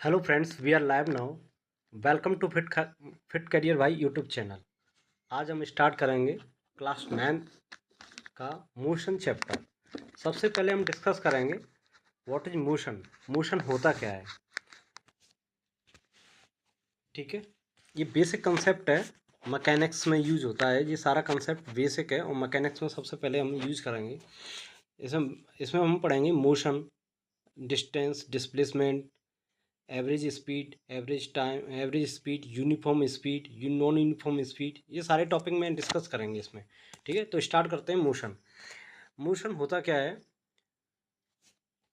Hello friends, we are live now. Welcome to fit career भाई YouTube channel. आज हम start करेंगे class 9 का मोशन चैप्टर। सबसे पहले हम डिस्कस करेंगे व्हाट इज मोशन। मोशन होता क्या है, ठीक है। ये बेसिक कंसेप्ट है, मैकेनिक्स में यूज होता है। ये सारा कंसेप्ट बेसिक है और मैकेनिक्स में सबसे पहले हम यूज करेंगे। इसमें इसमें हम पढ़ेंगे motion, distance, displacement, average speed, average time, average speed, uniform speed, non uniform speed. ये सारे टॉपिक में डिस्कस करेंगे इसमें, ठीक है। तो स्टार्ट करते हैं। मोशन मोशन होता क्या है?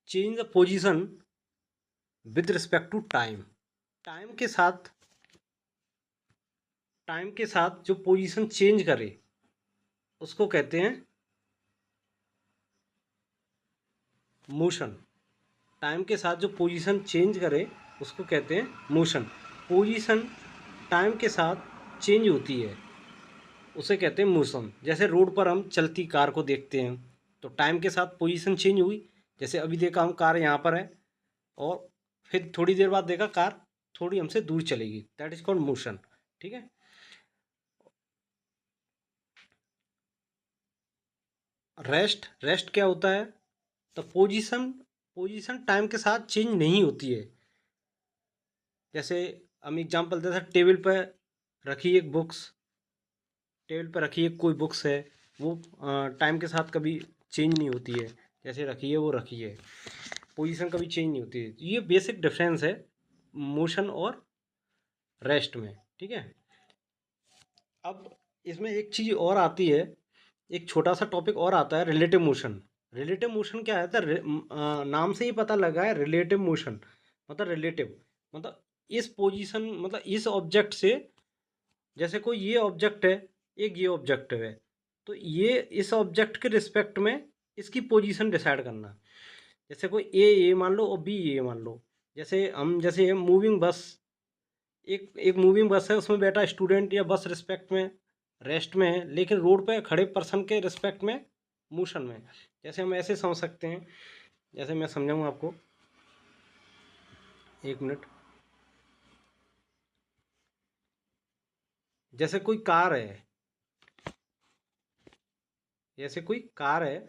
Change the position with respect to time. Time के साथ टाइम के साथ जो पोजीशन चेंज करे उसको कहते हैं मोशन। टाइम के साथ जो पोजीशन चेंज करे उसको कहते हैं मोशन। पोजीशन टाइम के साथ चेंज होती है, उसे कहते हैं मोशन। जैसे रोड पर हम चलती कार को देखते हैं तो टाइम के साथ पोजीशन चेंज हुई। जैसे अभी देखा हम कार यहाँ पर है और फिर थोड़ी देर बाद देखा कार थोड़ी हमसे दूर चलेगी, दैट इज कॉल्ड मोशन, ठीक है। रेस्ट रेस्ट क्या होता है? तो पोजीशन पोजीशन टाइम के साथ चेंज नहीं होती है। जैसे हम एग्जांपल देते हैं, टेबल पर रखी एक बुक्स, टेबल पर रखी एक कोई बुक्स है, वो टाइम के साथ कभी चेंज नहीं होती है। जैसे रखी है वो रखी है, पोजीशन कभी चेंज नहीं होती है। ये बेसिक डिफरेंस है मोशन और रेस्ट में, ठीक है। अब इसमें एक चीज़ और आती है, एक छोटा सा टॉपिक और आता है, रिलेटिव मोशन। रिलेटिव मोशन क्या है? नाम से ही पता लगा है, रिलेटिव मोशन मतलब रिलेटिव, मतलब इस पोजीशन, मतलब इस ऑब्जेक्ट से, जैसे कोई ये ऑब्जेक्ट है, एक ये ऑब्जेक्ट है, तो ये इस ऑब्जेक्ट के रिस्पेक्ट में इसकी पोजीशन डिसाइड करना। जैसे कोई ए मान लो और बी ए मान लो। जैसे मूविंग बस, एक एक मूविंग बस है, उसमें बैठा स्टूडेंट या बस रिस्पेक्ट में रेस्ट में है, लेकिन रोड पे खड़े पर्सन के रिस्पेक्ट में मोशन में। जैसे हम ऐसे समझ सकते हैं, जैसे मैं समझाऊँ आपको, एक मिनट। जैसे कोई कार है, जैसे कोई कार है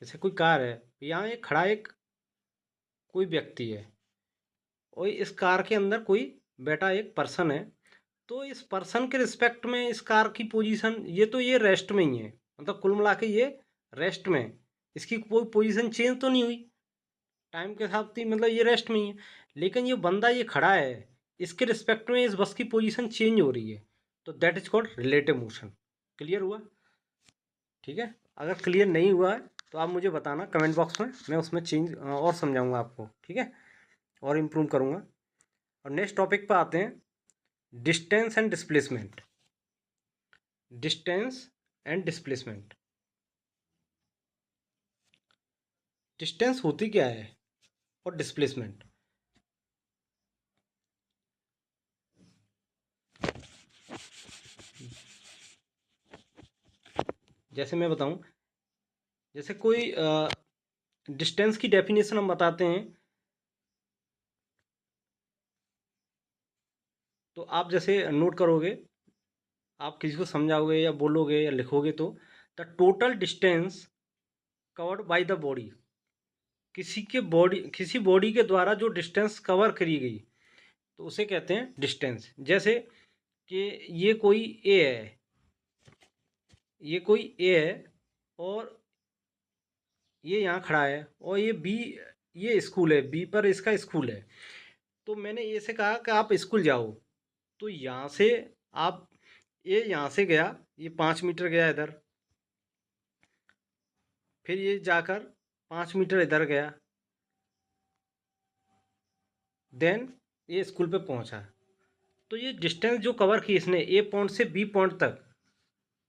जैसे कोई कार है, यहाँ एक खड़ा एक कोई व्यक्ति है और इस कार के अंदर कोई बैठा एक पर्सन है। तो इस पर्सन के रिस्पेक्ट में इस कार की पोजीशन, ये रेस्ट में ही है, मतलब कुल मिला के ये रेस्ट में है। इसकी कोई पोजीशन चेंज तो नहीं हुई टाइम के साथ ही, मतलब ये रेस्ट में ही है। लेकिन ये बंदा ये खड़ा है, इसके रिस्पेक्ट में इस बस की पोजीशन चेंज हो रही है, तो that is called relative motion. Clear हुआ? ठीक है। अगर क्लियर नहीं हुआ है तो आप मुझे बताना कमेंट बॉक्स में, मैं उसमें चेंज और समझाऊंगा आपको, ठीक है, और इम्प्रूव करूंगा। और नेक्स्ट टॉपिक पर आते हैं, distance and displacement. Distance and displacement. Distance होती क्या है और डिस्प्लेसमेंट। जैसे मैं बताऊं, जैसे कोई डिस्टेंस की डेफिनेशन हम बताते हैं, तो आप जैसे नोट करोगे, आप किसी को समझाओगे या बोलोगे या लिखोगे तो, the total distance covered by the body. किसी बॉडी के द्वारा जो डिस्टेंस कवर करी गई तो उसे कहते हैं डिस्टेंस। जैसे कि ये कोई ए है, ये कोई ए है और ये यहाँ खड़ा है, और ये बी, ये स्कूल है, बी पर इसका स्कूल है। तो मैंने ए से कहा कि आप स्कूल जाओ, तो यहाँ से आप, ये यहाँ से गया, ये 5 मीटर गया इधर, फिर ये जाकर 5 मीटर इधर गया, देन ये स्कूल पे पहुँचा। तो ये डिस्टेंस जो कवर की इसने ए पॉइंट से बी पॉइंट तक,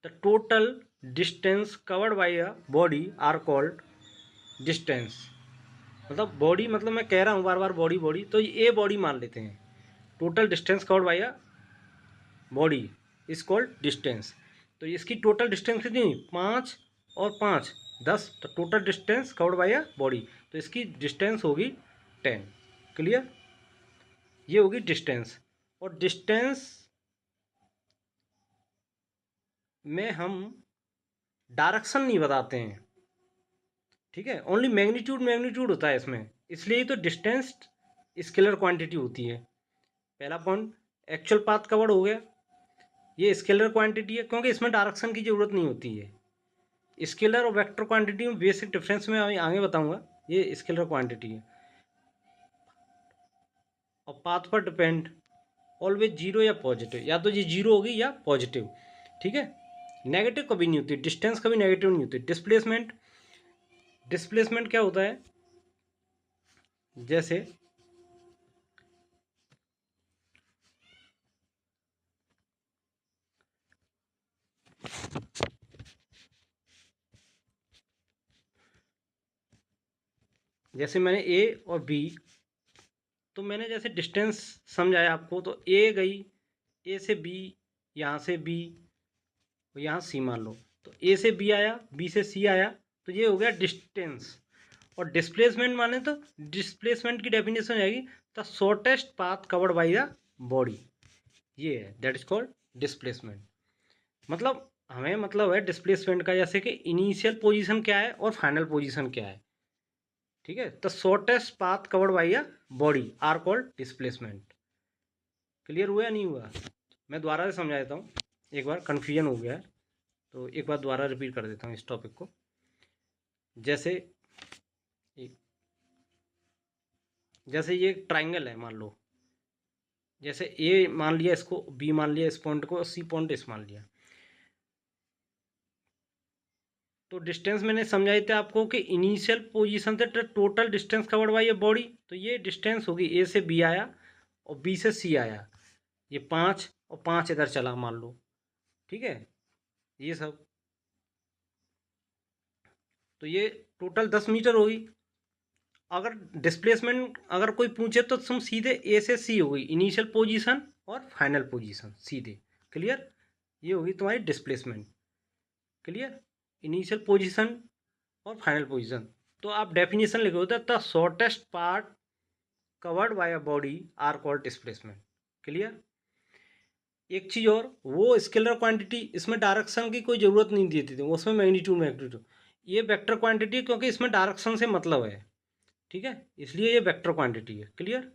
the total distance covered by a body are called distance. मतलब बॉडी, मतलब मैं कह रहा हूँ बार बार बॉडी बॉडी, तो ये बॉडी मान लेते हैं। Total distance covered by a body is called distance. तो इसकी टोटल डिस्टेंस कितनी हुई? 5 और 5 10, तो total distance covered by a body, तो इसकी डिस्टेंस होगी 10। क्लियर? ये होगी डिस्टेंस। और डिस्टेंस में हम डायरेक्शन नहीं बताते हैं, ठीक है, ओनली मैग्नीट्यूड मैग्नीट्यूड होता है इसमें, इसलिए तो डिस्टेंस स्केलर क्वांटिटी होती है। पहला पॉइंट एक्चुअल पाथ कवर्ड हो गया, ये स्केलर क्वांटिटी है क्योंकि इसमें डायरेक्शन की जरूरत नहीं होती है। स्केलर और वेक्टर क्वांटिटी में बेसिक डिफरेंस में आगे बताऊंगा, ये स्केलर क्वांटिटी है। और पाथ पर डिपेंड ऑलवेज जीरो या पॉजिटिव, या तो ये जीरो होगी या पॉजिटिव, ठीक है। नेगेटिव कभी नहीं होती, डिस्टेंस कभी नेगेटिव नहीं होती। डिस्प्लेसमेंट, डिस्प्लेसमेंट क्या होता है, जैसे जैसे मैंने ए और बी, तो मैंने जैसे डिस्टेंस समझाया आपको, तो ए गई, ए से बी, यहाँ से बी, यहाँ सी मान लो, तो ए से बी आया, बी से सी आया, तो ये हो गया डिस्टेंस। और डिस्प्लेसमेंट माने तो डिस्प्लेसमेंट की डेफिनेशन आएगी the shortest path covered by the body, ये है, दैट इज कॉल्ड डिस्प्लेसमेंट। मतलब हमें मतलब है डिस्प्लेसमेंट का, जैसे कि इनिशियल पोजीशन क्या है और फाइनल पोजीशन क्या है, ठीक है। The shortest path covered by a body are called displacement. Clear हुआ या नहीं हुआ? मैं दोबारा से समझा देता हूँ, एक बार कन्फ्यूजन हो गया है तो एक बार दोबारा रिपीट कर देता हूँ इस टॉपिक को। जैसे जैसे ये ट्राइंगल है, मान लो, जैसे ए मान लिया इसको, बी मान लिया इस पॉइंट को, सी पॉइंट इस मान लिया, तो डिस्टेंस मैंने समझाई थी आपको कि इनिशियल पोजीशन से टोटल डिस्टेंस कवर्ड बाय ये बॉडी, तो ये डिस्टेंस होगी, ए से बी आया और बी से सी आया, ये 5 और 5 इधर चला मान लो, ठीक है, ये सब, तो ये टोटल 10 मीटर होगी। अगर डिस्प्लेसमेंट अगर कोई पूछे तो तुम सीधे ए से सी होगी, इनिशियल पोजीशन और फाइनल पोजीशन सीधे। क्लियर? ये होगी तुम्हारी डिस्प्लेसमेंट। क्लियर? इनिशियल पोजीशन और फाइनल पोजीशन। तो आप डेफिनेशन लिखे होता है the shortest part covered by a body are called displacement. Clear? एक चीज़ और, वो स्केलर क्वांटिटी, इसमें डायरेक्शन की कोई ज़रूरत नहीं दी थी, उसमें मैग्नीट्यूड मैग्नीट्यूड, ये वेक्टर क्वांटिटी क्योंकि इसमें डायरेक्शन से मतलब है, ठीक है, इसलिए ये वेक्टर क्वांटिटी है। क्लियर?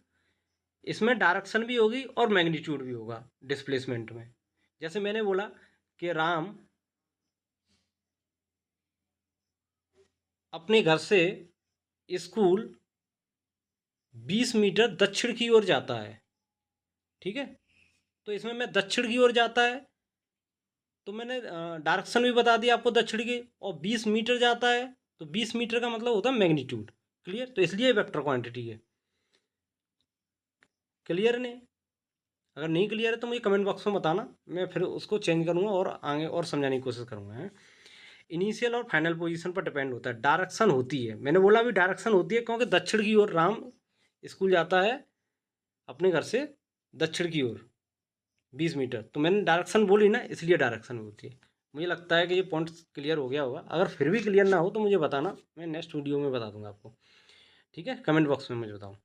इसमें डायरेक्शन भी होगी और मैग्नीट्यूड भी होगा डिस्प्लेसमेंट में। जैसे मैंने बोला कि राम अपने घर से स्कूल 20 मीटर दक्षिण की ओर जाता है, ठीक है, तो इसमें मैं दक्षिण की ओर जाता है, तो मैंने डायरेक्शन भी बता दिया आपको दक्षिण की, और 20 मीटर जाता है, तो 20 मीटर का मतलब होता है मैग्नीट्यूड। क्लियर? तो इसलिए वेक्टर क्वांटिटी है। क्लियर नहीं? अगर नहीं क्लियर है तो मुझे कमेंट बॉक्स में बताना, मैं फिर उसको चेंज करूँगा और आगे और समझाने की कोशिश करूँगा, है। इनिशियल और फाइनल पोजीशन पर डिपेंड होता है, डायरेक्शन होती है, मैंने बोला अभी डायरेक्शन होती है क्योंकि दक्षिण की ओर राम स्कूल जाता है अपने घर से दक्षिण की ओर 20 मीटर, तो मैंने डायरेक्शन बोली ना, इसलिए डायरेक्शन होती है। मुझे लगता है कि ये पॉइंट क्लियर हो गया होगा, अगर फिर भी क्लियर ना हो तो मुझे बताना, मैं नेक्स्ट वीडियो में बता दूंगा आपको, ठीक है, कमेंट बॉक्स में मुझे बताओ।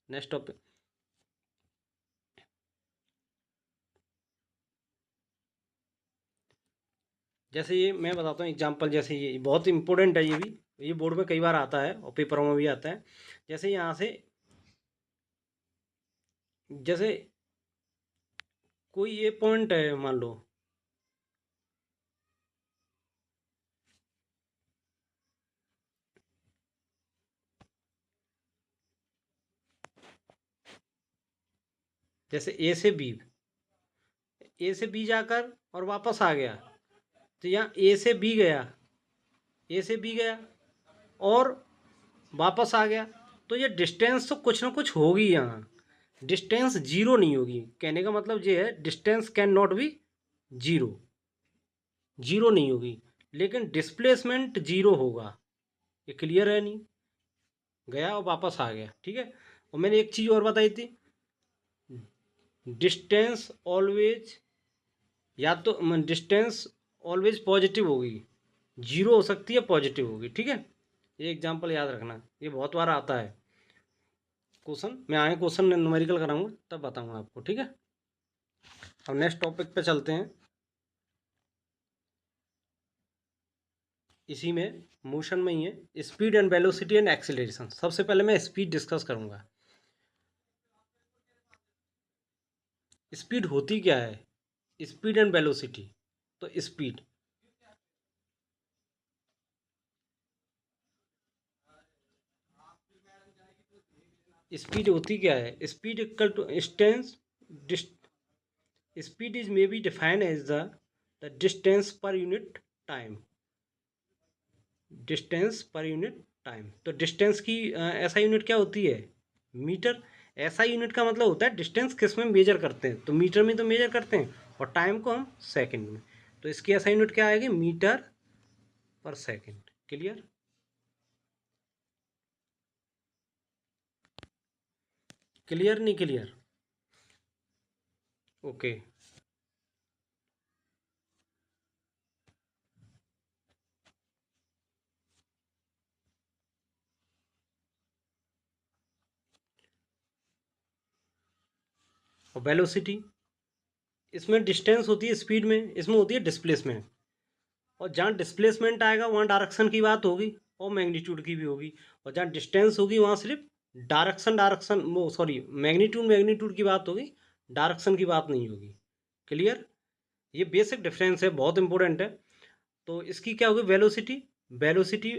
नेक्स्ट टॉपिक, जैसे ये मैं बताता हूँ एग्जांपल, जैसे ये बहुत इंपॉर्टेंट है, ये बोर्ड में कई बार आता है और पेपरों में भी आता है। जैसे यहाँ से, जैसे कोई ये पॉइंट है मान लो, जैसे ए से बी जाकर और वापस आ गया, तो यहाँ ए से बी गया और वापस आ गया, तो ये डिस्टेंस तो कुछ ना कुछ होगी यहाँ, डिस्टेंस जीरो नहीं होगी, कहने का मतलब ये है distance can not be zero, zero नहीं होगी, लेकिन डिस्प्लेसमेंट जीरो होगा। ये क्लियर है? नहीं? गया और वापस आ गया, ठीक है। और मैंने एक चीज़ और बताई थी, डिस्टेंस ऑलवेज, या तो डिस्टेंस ऑलवेज पॉजिटिव होगी, जीरो हो सकती है, पॉजिटिव होगी, ठीक है। ये एग्जांपल याद रखना, ये बहुत बार आता है, क्वेश्चन, मैं आए क्वेश्चन न्यूमेरिकल कराऊंगा तब बताऊंगा आपको, ठीक है। अब नेक्स्ट टॉपिक पे चलते हैं। इसी में मोशन में ही है, speed and velocity and acceleration. सबसे पहले मैं स्पीड डिस्कस करूंगा। स्पीड होती क्या है, स्पीड एंड वेलोसिटी। तो स्पीड होती क्या है, speed equal to distance. Speed is may be defined as the distance per unit time. Distance per unit time. तो डिस्टेंस की ऐसा यूनिट क्या होती है, मीटर। ऐसा यूनिट का मतलब होता है डिस्टेंस किस में मेजर करते हैं, तो मीटर में तो मेजर करते हैं, और टाइम को हम सेकंड में। तो इसकी ऐसा यूनिट क्या आएगी, मीटर पर सेकंड। क्लियर। क्लियर नहीं क्लियर। ओके। और वेलोसिटी, इसमें डिस्टेंस होती है स्पीड में, इसमें होती है डिस्प्लेसमेंट। और जहाँ डिस्प्लेसमेंट आएगा वहाँ डायरेक्शन की बात होगी और मैग्नीट्यूड की भी होगी। और जहाँ डिस्टेंस होगी वहाँ सिर्फ डायरेक्शन वो सॉरी मैग्नीट्यूड की बात होगी, डायरेक्शन की बात नहीं होगी। क्लियर। ये बेसिक डिफरेंस है, बहुत इंपॉर्टेंट है। तो इसकी क्या होगी, वेलोसिटी। वेलोसिटी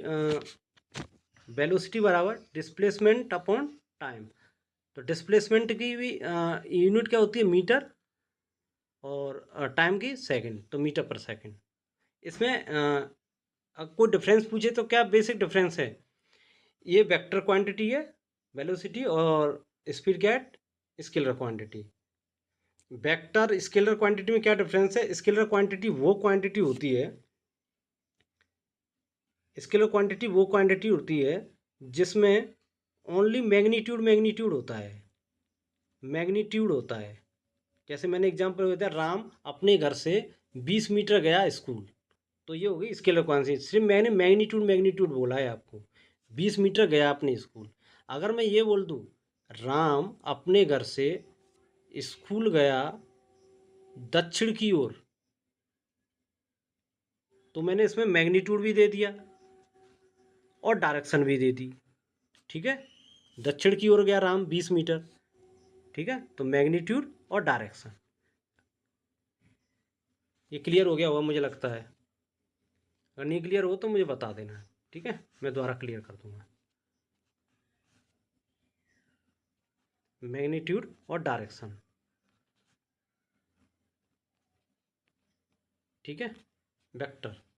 वेलोसिटी बराबर डिस्प्लेसमेंट अपॉन टाइम। तो डिस्प्लेसमेंट की भी यूनिट क्या होती है, मीटर, और टाइम की सेकंड, तो मीटर पर सेकंड। इसमें कोई डिफरेंस पूछे तो क्या बेसिक डिफरेंस है, ये वेक्टर क्वांटिटी है वेलोसिटी, और स्पीड क्या है, scalar quantity. Vector scalar quantity में क्या डिफरेंस है, स्केलर क्वांटिटी वो क्वांटिटी होती है, स्केलर क्वांटिटी वो क्वांटिटी होती है जिसमें ओनली मैग्नीट्यूड मैग्नीट्यूड होता है, मैग्नीट्यूड होता है। जैसे मैंने एग्जांपल बताया, राम अपने घर से 20 मीटर गया स्कूल, तो ये हो गई स्केलर क्वांटिटी। सिर्फ मैंने मैग्नीट्यूड मैग्नीट्यूड बोला है आपको, 20 मीटर गया अपने स्कूल। अगर मैं ये बोल दूँ राम अपने घर से स्कूल गया दक्षिण की ओर, तो मैंने इसमें मैग्नीट्यूड भी दे दिया और डायरेक्शन भी दे दी, ठीक है। दक्षिण की ओर गया राम 20 मीटर, ठीक है, तो मैग्नीट्यूड और डायरेक्शन। ये क्लियर हो गया होगा मुझे लगता है। अगर नहीं क्लियर हो तो मुझे बता देना, ठीक है, मैं दोबारा क्लियर कर दूंगा। मैग्नीट्यूड और डायरेक्शन, ठीक है, वेक्टर।